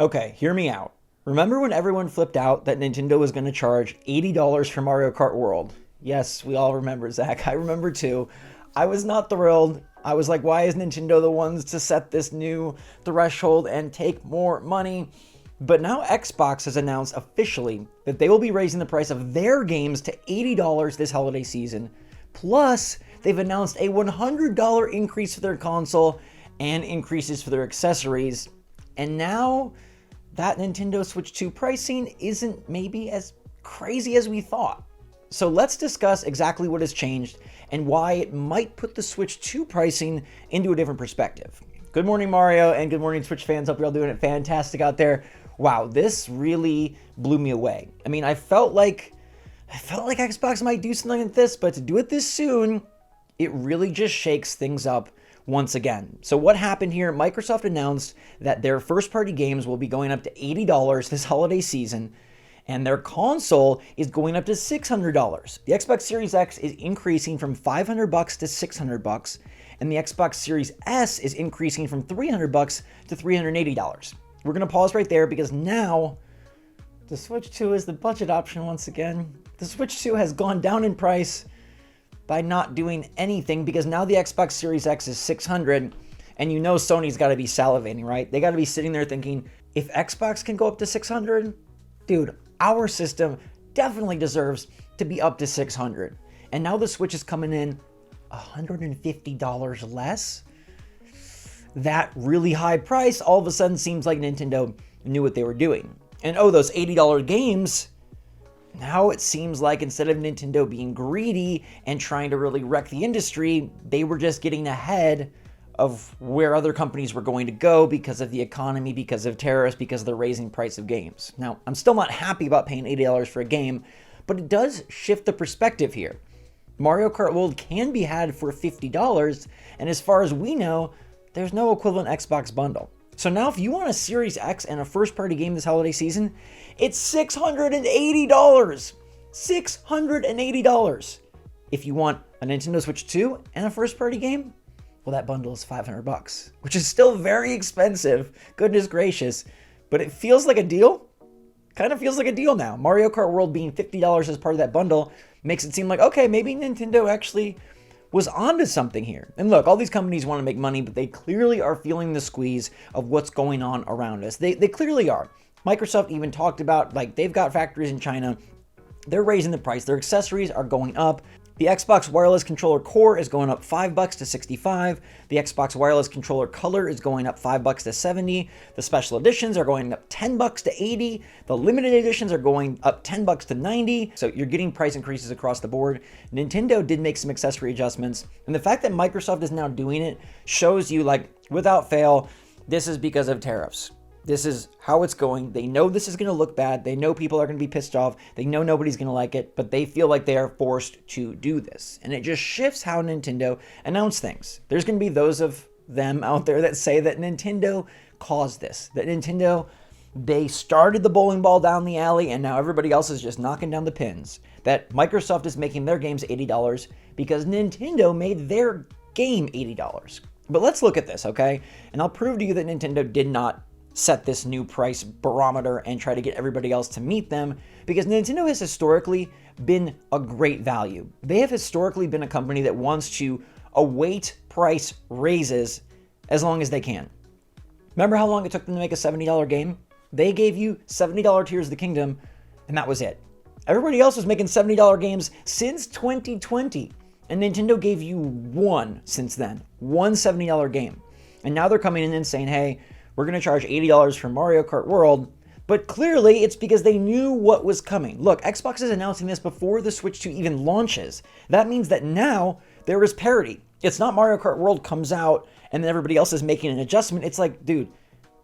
Okay, hear me out. Remember when everyone flipped out that Nintendo was going to charge $80 for Mario Kart World? Yes, we all remember, Zach. I remember too. I was not thrilled. I was like, why is Nintendo the ones to set this new threshold and take more money? But now Xbox has announced officially that they will be raising the price of their games to $80 this holiday season. Plus, they've announced a $100 increase for their console and increases for their accessories. And now that Nintendo Switch 2 pricing isn't maybe as crazy as we thought. So let's discuss exactly what has changed and why it might put the Switch 2 pricing into a different perspective. Good morning, Mario, and good morning, Switch fans. Hope you're all doing it fantastic out there. Wow, this really blew me away. I mean, I felt like Xbox might do something like this, but to do it this soon, it really just shakes things up once again. So what happened here? Microsoft announced that their first-party games will be going up to $80 this holiday season, and their console is going up to $600. The Xbox Series X is increasing from $500 to $600, and the Xbox Series S is increasing from $300 to $380. We're going to pause right there because now the Switch 2 is the budget option once again. The Switch 2 has gone down in price by not doing anything because now the Xbox Series X is $600, and you know Sony's got to be salivating, right? They got to be sitting there thinking, if Xbox can go up to $600, dude, our system definitely deserves to be up to $600. And now the Switch is coming in $150 less. That really high price all of a sudden seems like Nintendo knew what they were doing. And oh, those $80 games, now it seems like instead of Nintendo being greedy and trying to really wreck the industry, they were just getting ahead of where other companies were going to go because of the economy, because of tariffs, because of the raising price of games. Now, I'm still not happy about paying $80 for a game, but it does shift the perspective here. Mario Kart World can be had for $50, and as far as we know, there's no equivalent Xbox bundle. So now if you want a Series X and a first-party game this holiday season, it's $680. $680. If you want a Nintendo Switch 2 and a first-party game, well, that bundle is $500, which is still very expensive. Goodness gracious. But it feels like a deal. Kind of feels like a deal now. Mario Kart World being $50 as part of that bundle makes it seem like, okay, maybe Nintendo actually was onto something here. And look, all these companies want to make money, but they clearly are feeling the squeeze of what's going on around us. They clearly are. Microsoft even talked about, like, they've got factories in China. They're raising the price. Their accessories are going up. The Xbox Wireless Controller Core is going up $5 to $65. The Xbox Wireless Controller Color is going up $5 to $70. The special editions are going up $10 to $80. The limited editions are going up $10 to $90. So you're getting price increases across the board. Nintendo did make some accessory adjustments, and the fact that Microsoft is now doing it shows you, like, without fail, this is because of tariffs. This is how it's going. They know this is going to look bad. They know people are going to be pissed off. They know nobody's going to like it, but they feel like they are forced to do this. And it just shifts how Nintendo announce things. There's going to be those of them out there that say that Nintendo caused this, that Nintendo, they started the bowling ball down the alley and now everybody else is just knocking down the pins. That Microsoft is making their games $80 because Nintendo made their game $80. But let's look at this, okay? And I'll prove to you that Nintendo did not set this new price barometer and try to get everybody else to meet them, because Nintendo has historically been a great value. They have historically been a company that wants to await price raises as long as they can. Remember how long it took them to make a $70 game? They gave you $70 Tears of the Kingdom, and that was it. Everybody else was making $70 games since 2020, and Nintendo gave you one since then, one $70 game. And now they're coming in and saying, hey, we're going to charge $80 for Mario Kart World, but clearly it's because they knew what was coming. Look, Xbox is announcing this before the Switch 2 even launches. That means that now there is parity. It's not Mario Kart World comes out and then everybody else is making an adjustment. It's like, dude,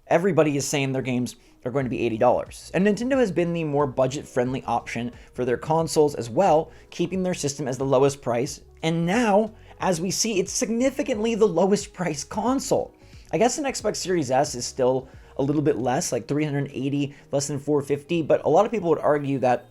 everybody is saying their games are going to be $80. And Nintendo has been the more budget-friendly option for their consoles as well, keeping their system as the lowest price. And now, as we see, it's significantly the lowest price console. I guess an Xbox Series S is still a little bit less, like $380, less than $450, but a lot of people would argue that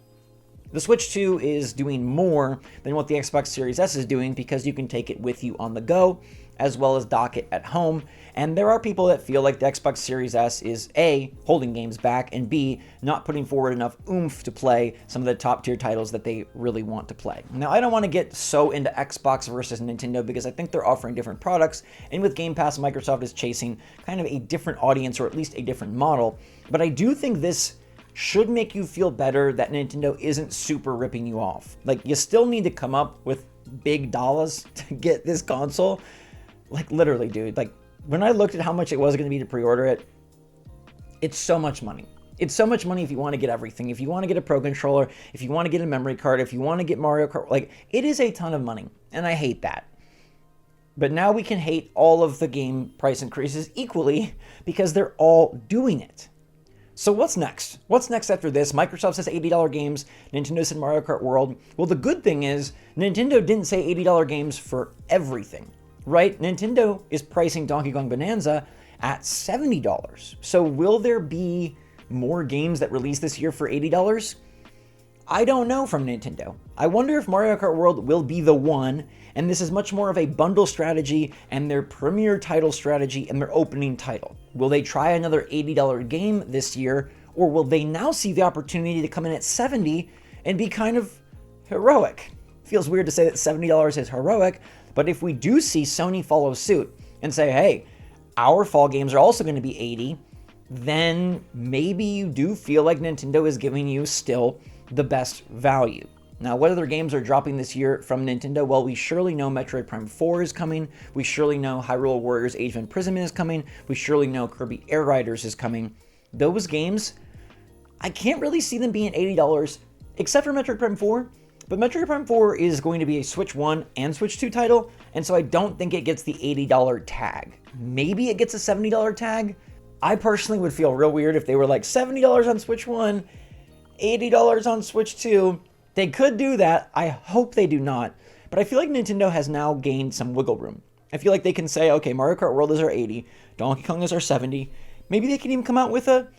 the Switch 2 is doing more than what the Xbox Series S is doing because you can take it with you on the go. as well as dock it at home. And there are people that feel like the Xbox Series S is A, holding games back, and B, not putting forward enough oomph to play some of the top tier titles that they really want to play. Now, I don't want to get so into Xbox versus Nintendo because I think they're offering different products, and with Game Pass, Microsoft is chasing kind of a different audience, or at least a different model. But I do think this should make you feel better that Nintendo isn't super ripping you off. Like, you still need to come up with big dollars to get this console. Like, literally, dude, like, when I looked at how much it was going to be to pre-order it, it's so much money. It's so much money if you want to get everything. If you want to get a Pro Controller, if you want to get a memory card, if you want to get Mario Kart, like, it is a ton of money, and I hate that. But now we can hate all of the game price increases equally because they're all doing it. So what's next? What's next after this? Microsoft says $80 games. Nintendo said Mario Kart World. Well, the good thing is Nintendo didn't say $80 games for everything, right? Nintendo is pricing Donkey Kong Bonanza at $70. So will there be more games that release this year for $80? I don't know from Nintendo. I wonder if Mario Kart World will be the one, and this is much more of a bundle strategy and their premier title strategy and their opening title. Will they try another $80 game this year, or will they now see the opportunity to come in at $70 and be kind of heroic? Feels weird to say that $70 is heroic, but if we do see Sony follow suit and say, hey, our fall games are also going to be $80, then maybe you do feel like Nintendo is giving you still the best value. Now, what other games are dropping this year from Nintendo? Well, we surely know Metroid Prime 4 is coming. We surely know Hyrule Warriors Age of Imprisonment is coming. We surely know Kirby Air Riders is coming. Those games, I can't really see them being $80, except for Metroid Prime 4. But Metroid Prime 4 is going to be a Switch 1 and Switch 2 title, and so I don't think it gets the $80 tag. Maybe it gets a $70 tag. I personally would feel real weird if they were like $70 on Switch 1, $80 on Switch 2. They could do that. I hope they do not. But I feel like Nintendo has now gained some wiggle room. I feel like they can say, okay, Mario Kart World is our 80, Donkey Kong is our 70. Maybe they can even come out with a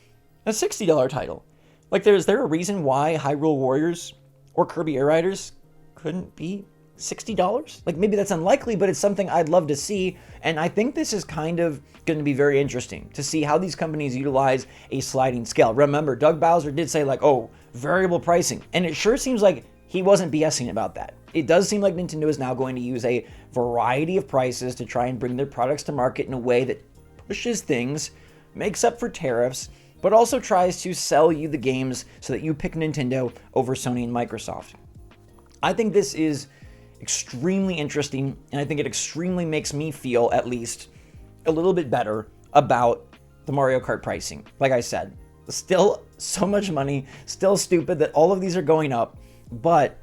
$60 title. Like, is there a reason why Hyrule Warriors or Kirby Air Riders couldn't be $60? Like, maybe that's unlikely, but it's something I'd love to see. And I think this is kind of going to be very interesting to see how these companies utilize a sliding scale. Remember, Doug Bowser did say, like, oh, variable pricing. And it sure seems like he wasn't BSing about that. It does seem like Nintendo is now going to use a variety of prices to try and bring their products to market in a way that pushes things, makes up for tariffs, but also tries to sell you the games so that you pick Nintendo over Sony and Microsoft. I think this is extremely interesting, and I think it extremely makes me feel, at least, a little bit better about the Mario Kart pricing. Like I said, still so much money, still stupid that all of these are going up, but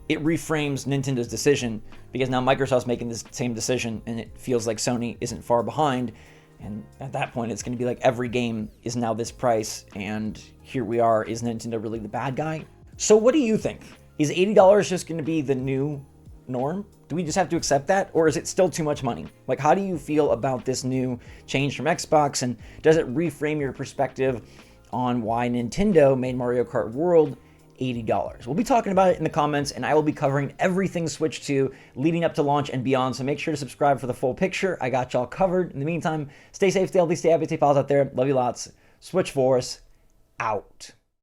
it reframes Nintendo's decision because now Microsoft's making this same decision, and it feels like Sony isn't far behind. And at that point, it's going to be like every game is now this price, and here we are. Is Nintendo really the bad guy? So what do you think? Is $80 just going to be the new norm? Do we just have to accept that, or is it still too much money? Like, how do you feel about this new change from Xbox, and does it reframe your perspective on why Nintendo made Mario Kart World $80? We'll be talking about it in the comments, and I will be covering everything Switch 2 leading up to launch and beyond, so make sure to subscribe for the full picture. I got y'all covered. In the meantime, stay safe, stay healthy, stay happy, stay pals out there. Love you lots. SwitchForce out.